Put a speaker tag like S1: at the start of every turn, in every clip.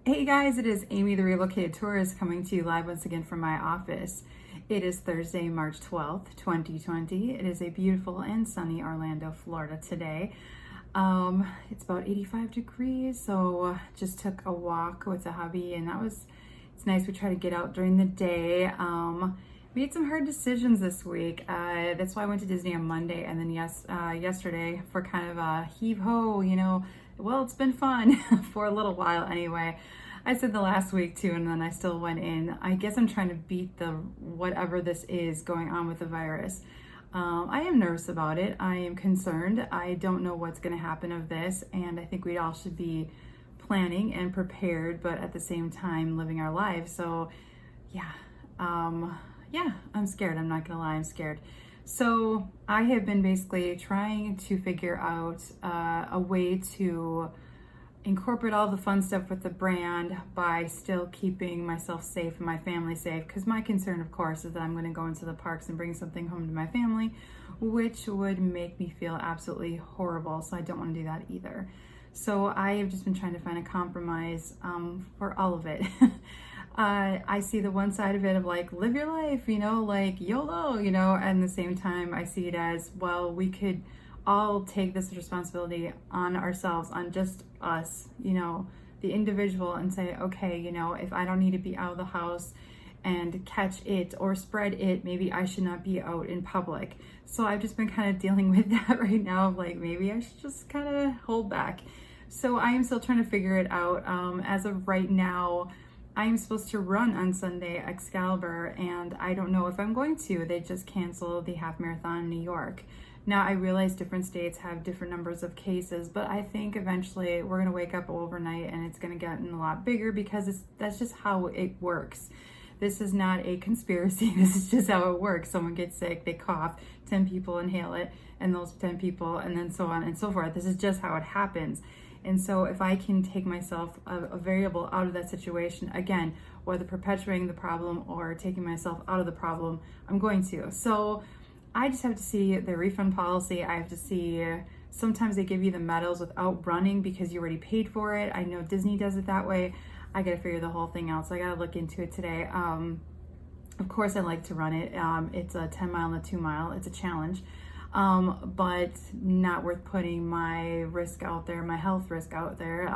S1: Hey guys, it is Amy the Relocated Tourist coming to you live once again from my office. It is Thursday, March 12th, 2020. It is a beautiful and sunny Orlando, Florida today. It's about 85 degrees, so just took a walk with the hubby and it's nice. We try to get out during the day. Made some hard decisions this week. That's why I went to Disney on Monday and then yesterday for kind of a heave-ho, well, it's been fun for a little while anyway. I said the last week too, and then I still went in. I guess I'm trying to beat the whatever this is going on with the virus. I am nervous about it. I am concerned. I don't know what's going to happen of this, and I think we all should be planning and prepared, but at the same time living our lives. So yeah, I'm scared. I'm not gonna lie, I'm scared. So I have been basically trying to figure out a way to incorporate all the fun stuff with the brand by still keeping myself safe and my family safe. Because my concern, of course, is that I'm going to go into the parks and bring something home to my family, which would make me feel absolutely horrible. So I don't want to do that either. So I have just been trying to find a compromise for all of it. I see the one side of it of like, live your life, like YOLO, and at the same time, I see it as, well, we could all take this responsibility on ourselves, on just us, the individual, and say, okay, if I don't need to be out of the house and catch it or spread it, maybe I should not be out in public. So I've just been kind of dealing with that right now, of like, maybe I should just kind of hold back. So I am still trying to figure it out. As of right now, I am supposed to run on Sunday Excalibur, and I don't know if I'm going to. They just canceled the half marathon in New York. Now, I realize different states have different numbers of cases, but I think eventually we're going to wake up overnight and it's going to get a lot bigger, because that's just how it works. This is not a conspiracy. This is just how it works. Someone gets sick, they cough, 10 people inhale it, and those 10 people, and then so on and so forth. This is just how it happens. And so if I can take myself a variable out of that situation, again, whether perpetuating the problem or taking myself out of the problem, I'm going to. So I just have to see the refund policy. I have to see, sometimes they give you the medals without running because you already paid for it. I know Disney does it that way. I gotta figure the whole thing out. So I gotta look into it today. Of course I like to run it. It's a 10 mile and a 2 mile. It's a challenge. But not worth putting my risk out there, my health risk out there.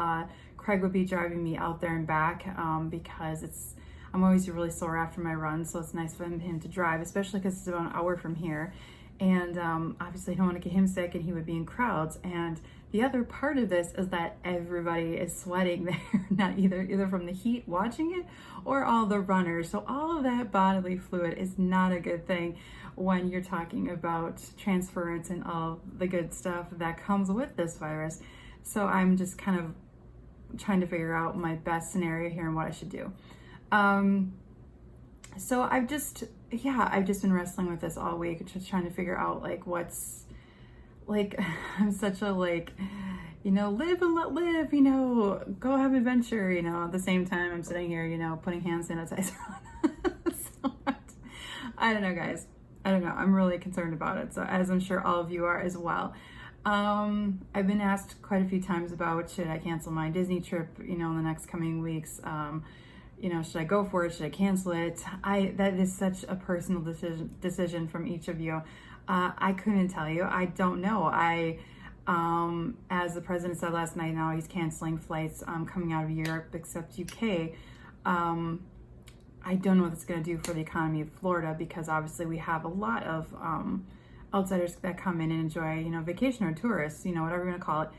S1: Craig would be driving me out there and back because I'm always really sore after my run, so it's nice for him to drive, especially because it's about an hour from here. And obviously I don't want to get him sick, and he would be in crowds. And the other part of this is that everybody is sweating there, not either from the heat watching it or all the runners. So all of that bodily fluid is not a good thing when you're talking about transference and all the good stuff that comes with this virus. So I'm just kind of trying to figure out my best scenario here and what I should do. So I've just been wrestling with this all week, just trying to figure out I'm such a live and let live, go have adventure, at the same time I'm sitting here, putting hand sanitizer on. So I don't know, guys. I don't know. I'm really concerned about it. So as I'm sure all of you are as well. I've been asked quite a few times about, should I cancel my Disney trip, in the next coming weeks? Should I go for it? Should I cancel it? That is such a personal decision from each of you. I couldn't tell you. I don't know. As the president said last night, now he's canceling flights coming out of Europe except UK. I don't know what it's going to do for the economy of Florida, because obviously we have a lot of outsiders that come in and enjoy, vacation or tourists, whatever you want to call it.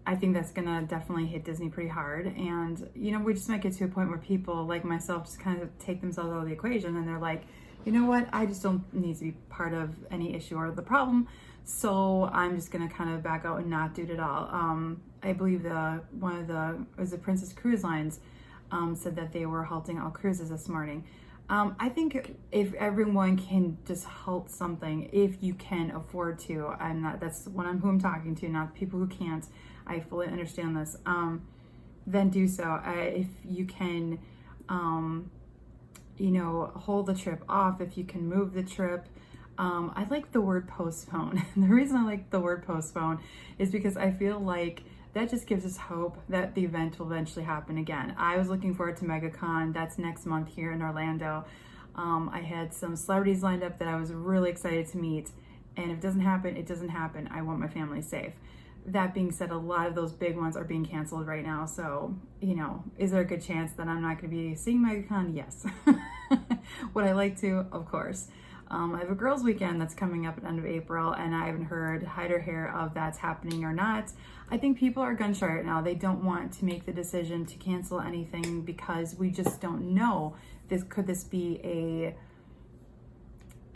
S1: I think that's going to definitely hit Disney pretty hard. And, we just might get to a point where people like myself just kind of take themselves out of the equation, and they're like, you know what, I just don't need to be part of any issue or the problem. So I'm just going to kind of back out and not do it at all. I believe was the Princess Cruise Lines said that they were halting all cruises this morning. I think if everyone can just halt something, if you can afford to, that's who I'm talking to, not people who can't. I fully understand this. Then do so. If you can, hold the trip off, if you can move the trip. I like the word postpone. The reason I like the word postpone is because I feel like that just gives us hope that the event will eventually happen again. I was looking forward to MegaCon. That's next month here in Orlando. I had some celebrities lined up that I was really excited to meet. And if it doesn't happen, it doesn't happen. I want my family safe. That being said, a lot of those big ones are being canceled right now. So, you know, is there a good chance that I'm not going to be seeing MegaCon? Yes. Would I like to? Of course. I have a girls' weekend that's coming up at the end of April, and I haven't heard hide or hair of that's happening or not. I think people are gun shy right now. They don't want to make the decision to cancel anything because we just don't know. Could this be a,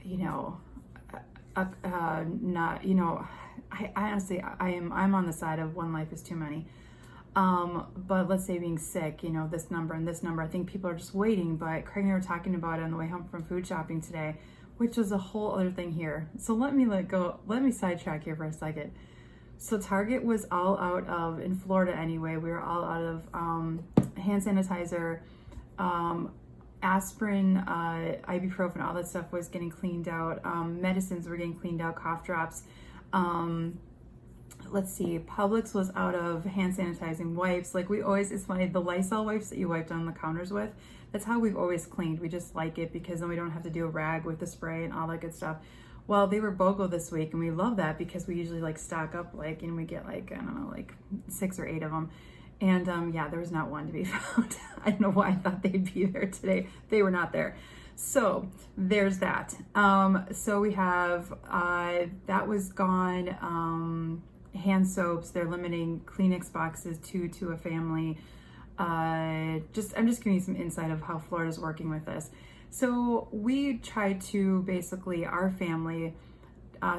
S1: you know, not, you know, I honestly, I'm on the side of one life is too many. But let's say being sick, you know, this number and this number, I think people are just waiting. But Craig and I were talking about it on the way home from food shopping today, which was a whole other thing here. So let me sidetrack here for a second. So Target was all out of, in Florida anyway, we were all out of hand sanitizer, aspirin, ibuprofen, all that stuff was getting cleaned out. Medicines were getting cleaned out, cough drops. Let's see, Publix was out of hand sanitizing wipes. Like we always, it's funny, the Lysol wipes that you wiped on the counters with, that's how we've always cleaned. We just like it because then we don't have to do a rag with the spray and all that good stuff. Well, they were BOGO this week, and we love that because we usually like stock up, like, and we get like, I don't know, like 6 or 8 of them. And yeah, there was not one to be found. I don't know why I thought they'd be there today. They were not there. So there's that. So we have, that was gone. Hand soaps, they're limiting Kleenex boxes to a family. I'm just giving you some insight of how Florida's working with this. So we try to basically, our family,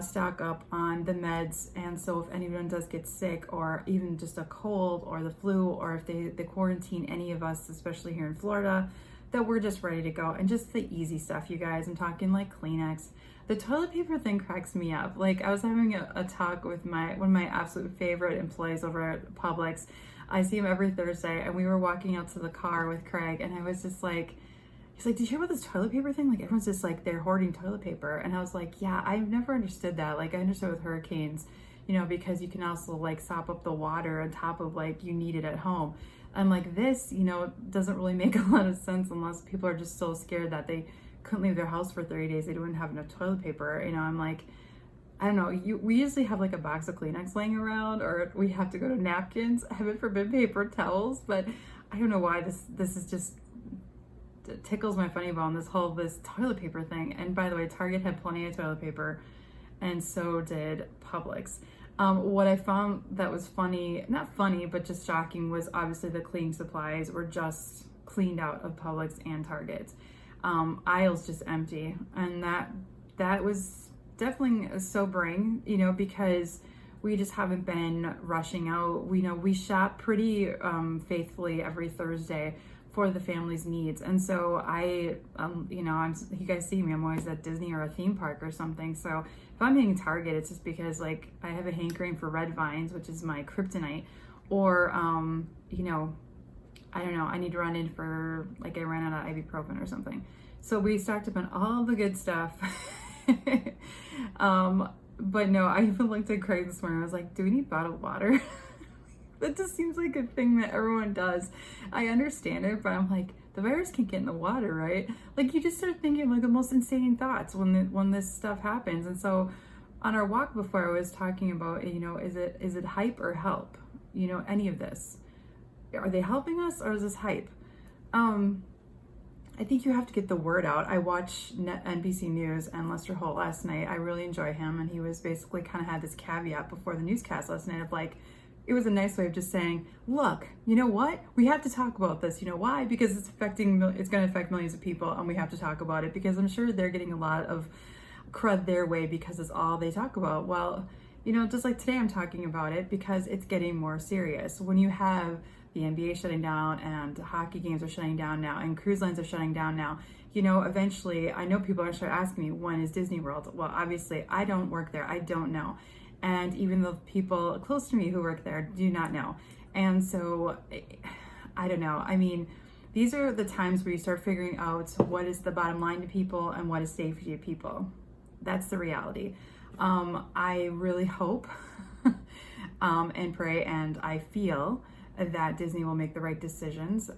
S1: stock up on the meds. And so if anyone does get sick or even just a cold or the flu, or if they quarantine any of us, especially here in Florida, that we're just ready to go. And just the easy stuff, you guys. I'm talking like Kleenex. The toilet paper thing cracks me up. Like I was having a talk with one of my absolute favorite employees over at Publix. I see him every Thursday, and we were walking out to the car with Craig, and I was just like, he's like, did you hear about this toilet paper thing? Like everyone's just like, they're hoarding toilet paper. And I was like, yeah, I've never understood that. Like I understood with hurricanes, you know, because you can also like sop up the water on top of like you need it at home. And like this, you know, doesn't really make a lot of sense unless people are just so scared that they couldn't leave their house for 30 days. They didn't have enough toilet paper. You know, I'm like, I don't know. We usually have like a box of Kleenex laying around, or we have to go to napkins, heaven forbid paper towels. But I don't know why this is just tickles my funny bone, this toilet paper thing. And by the way, Target had plenty of toilet paper, and so did Publix. What I found that was funny, not funny, but just shocking, was obviously the cleaning supplies were just cleaned out of Publix and Target. Aisles just empty, and that was definitely sobering, you know, because we just haven't been rushing out. We know we shop pretty faithfully every Thursday for the family's needs, and so I, you know, you guys see me, I'm always at Disney or a theme park or something. So if I'm hitting Target, it's just because like I have a hankering for red vines, which is my kryptonite, or you know, I don't know, I need to run in for, like I ran out of ibuprofen or something. So we stocked up on all the good stuff. But no, I even looked at Craig this morning. I was like, do we need bottled water? That just seems like a thing that everyone does. I understand it, but I'm like, the virus can't get in the water, right? Like you just start thinking like the most insane thoughts when this stuff happens. And so on our walk before, I was talking about, you know, is it hype or help? You know, any of this. Are they helping us, or is this hype? I think you have to get the word out. I watched NBC News and Lester Holt last night. I really enjoy him, and he was basically kind of had this caveat before the newscast last night of like, it was a nice way of just saying, look, you know what? We have to talk about this. You know why? Because it's going to affect millions of people, and we have to talk about it because I'm sure they're getting a lot of crud their way because it's all they talk about. Well, you know, just like today I'm talking about it because it's getting more serious. When you have the NBA shutting down and hockey games are shutting down now and cruise lines are shutting down now, you know, eventually I know people are going to start asking me, when is Disney World? Well, obviously I don't work there. I don't know. And even the people close to me who work there do not know. And so I don't know. I mean, these are the times where you start figuring out what is the bottom line to people and what is safety to people. That's the reality. I really hope and pray, and I feel that Disney will make the right decisions.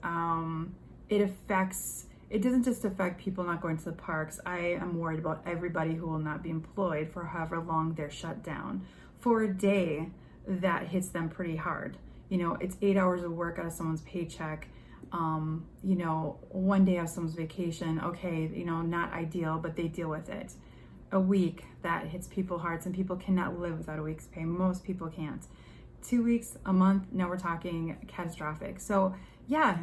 S1: It doesn't just affect people not going to the parks. I am worried about everybody who will not be employed for however long they're shut down. For a day, that hits them pretty hard. You know, it's 8 hours of work out of someone's paycheck. You know, one day of someone's vacation, okay, you know, not ideal, but they deal with it. A week, that hits people's hearts, and people cannot live without a week's pay. Most people can't. 2 weeks, a month, now we're talking catastrophic. So yeah,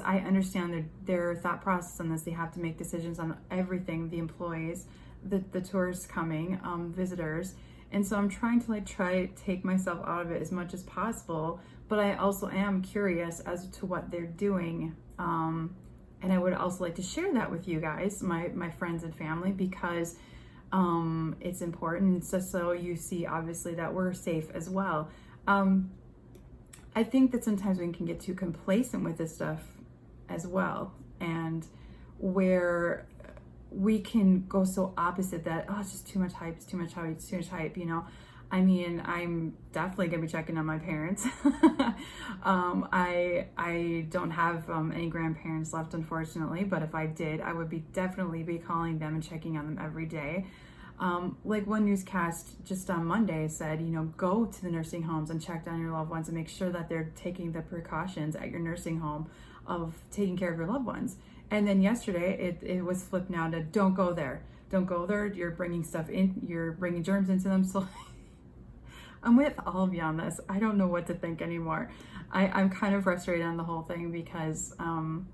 S1: I understand their thought process on this. They have to make decisions on everything, the employees, the tourists coming, visitors. And so I'm trying to try to take myself out of it as much as possible, but I also am curious as to what they're doing. And I would also like to share that with you guys, my friends and family, because it's important. It's just so you see, obviously, that we're safe as well. I think that sometimes we can get too complacent with this stuff as well, and where we can go so opposite that, oh, it's just too much hype, it's too much hype, it's too much hype, you know. I mean, I'm definitely gonna be checking on my parents. I don't have any grandparents left, unfortunately, but if I did, I would definitely be calling them and checking on them every day. Like one newscast just on Monday said, you know, go to the nursing homes and check on your loved ones and make sure that they're taking the precautions at your nursing home of taking care of your loved ones. And then yesterday it was flipped now to don't go there. Don't go there. You're bringing stuff in. You're bringing germs into them. So I'm with all of you on this. I don't know what to think anymore. I'm kind of frustrated on the whole thing because I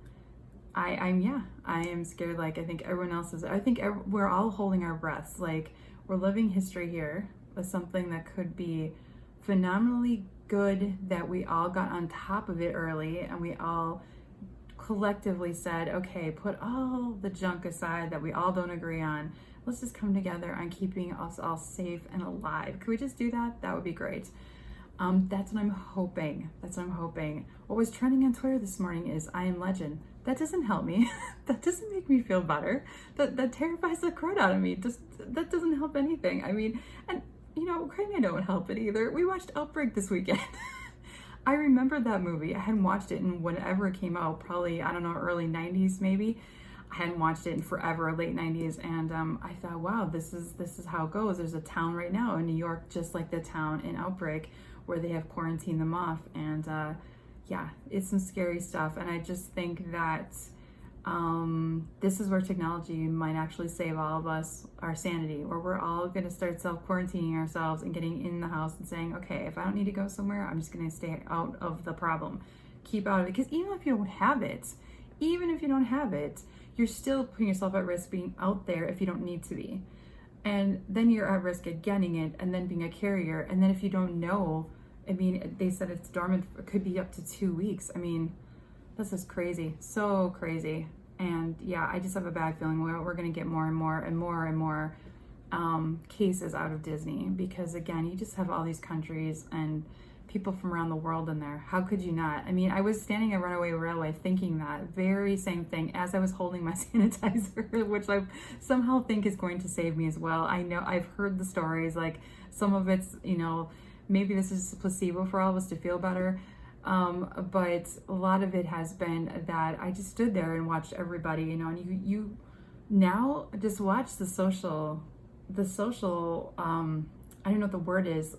S1: am scared. Like, I think everyone else is. I think we're all holding our breaths. Like, we're living history here with something that could be phenomenally good, that we all got on top of it early, and we all collectively said, okay, put all the junk aside that we all don't agree on. Let's just come together on keeping us all safe and alive. Could we just do that? That would be great. That's what I'm hoping. What was trending on Twitter this morning is I Am Legend. That doesn't help me. That doesn't make me feel better. That terrifies the crud out of me. That doesn't help anything. I mean, and you know, Crimea don't help it either. We watched Outbreak this weekend. I remember that movie. I hadn't watched it in whenever it came out, probably, I don't know, early 90s maybe. I hadn't watched it in forever, late 90s, and I thought, wow, this is how it goes. There's a town right now in New York, just like the town in Outbreak, where they have quarantined them off, and yeah, it's some scary stuff. And I just think that this is where technology might actually save all of us our sanity, where we're all going to start self-quarantining ourselves and getting in the house and saying, okay, if I don't need to go somewhere, I'm just going to stay out of the problem, keep out of it. Because even if you don't have it, you're still putting yourself at risk being out there if you don't need to be. And then you're at risk of getting it and then being a carrier. And then if you don't know, I mean, they said it's dormant, it could be up to 2 weeks. I mean, this is crazy, so crazy. And yeah, I just have a bad feeling we're going to get more and more cases out of Disney, because again, you just have all these countries and people from around the world in there. How could you not? I mean, I was standing at Runaway Railway thinking that very same thing as I was holding my sanitizer, which I somehow think is going to save me as well. I know I've heard the stories, like some of it's, you know, maybe this is a placebo for all of us to feel better. But a lot of it has been that I just stood there and watched everybody, you know, and you now just watch the social, I don't know what the word is,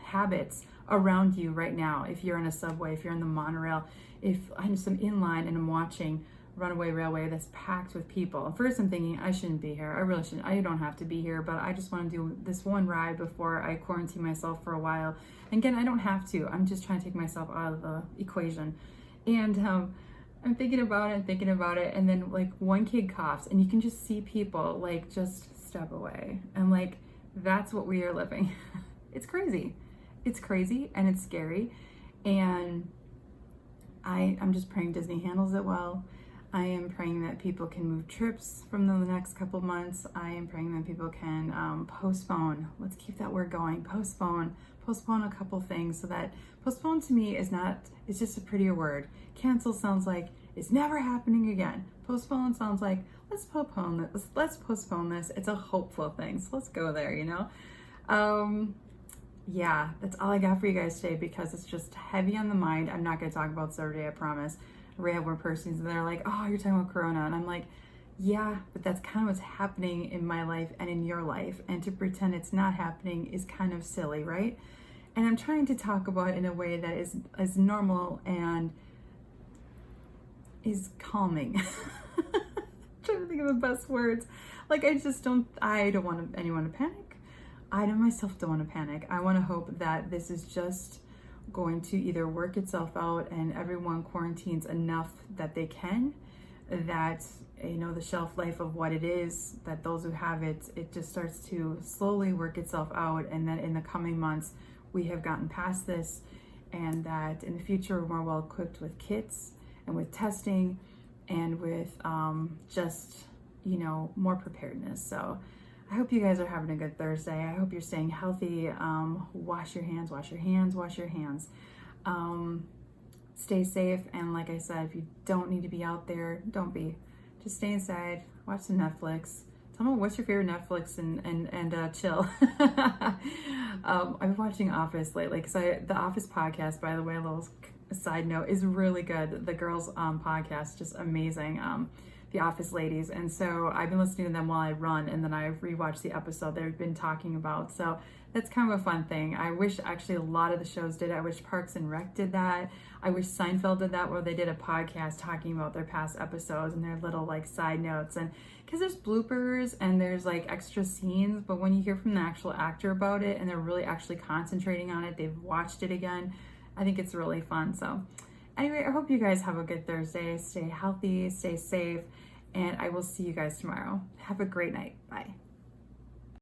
S1: habits around you right now. If you're in a subway, if you're in the monorail, if I'm some inline and I'm watching Runaway Railway that's packed with people. First I'm thinking, I shouldn't be here. I really shouldn't. I don't have to be here, but I just want to do this one ride before I quarantine myself for a while. And again, I don't have to. I'm just trying to take myself out of the equation. And I'm thinking about it, and then like one kid coughs, and you can just see people like just step away. And like, that's what we are living. It's crazy. It's crazy and it's scary. And I'm just praying Disney handles it well. I am praying that people can move trips from the next couple months. I am praying that people can postpone. Let's keep that word going. Postpone a couple things, so that postpone to me is just a prettier word. Cancel sounds like it's never happening again. Postpone sounds like let's postpone this. It's a hopeful thing. So let's go there, you know? yeah, that's all I got for you guys today because it's just heavy on the mind. I'm not going to talk about surgery, I promise. We have one person and they're like, oh, you're talking about Corona. And I'm like, yeah, but that's kind of what's happening in my life and in your life. And to pretend it's not happening is kind of silly, right? And I'm trying to talk about it in a way that is normal and is calming. I'm trying to think of the best words. Like, I don't want anyone to panic. I myself don't want to panic. I want to hope that this is just going to either work itself out and everyone quarantines enough that they can, that, you know, the shelf life of what it is, that those who have it, it just starts to slowly work itself out, and that in the coming months we have gotten past this, and that in the future we're more well equipped with kits and with testing and with just, you know, more preparedness. So I hope you guys are having a good Thursday. I hope you're staying healthy. Wash your hands, wash your hands, wash your hands. Stay safe. And like I said, if you don't need to be out there, don't be. Just stay inside, watch some Netflix. Tell me what's your favorite Netflix and chill. I've been watching Office lately because the Office podcast, by the way, a little side note, is really good. The girls podcast, just amazing. The Office ladies. And so I've been listening to them while I run, and then I rewatched the episode they've been talking about. So that's kind of a fun thing. I wish actually a lot of the shows did it. I wish Parks and Rec did that. I wish Seinfeld did that, where they did a podcast talking about their past episodes and their little like side notes. And because there's bloopers and there's like extra scenes, but when you hear from the actual actor about it and they're really actually concentrating on it, they've watched it again, I think it's really fun. So anyway, I hope you guys have a good Thursday. Stay healthy, stay safe, and I will see you guys tomorrow. Have a great night. Bye.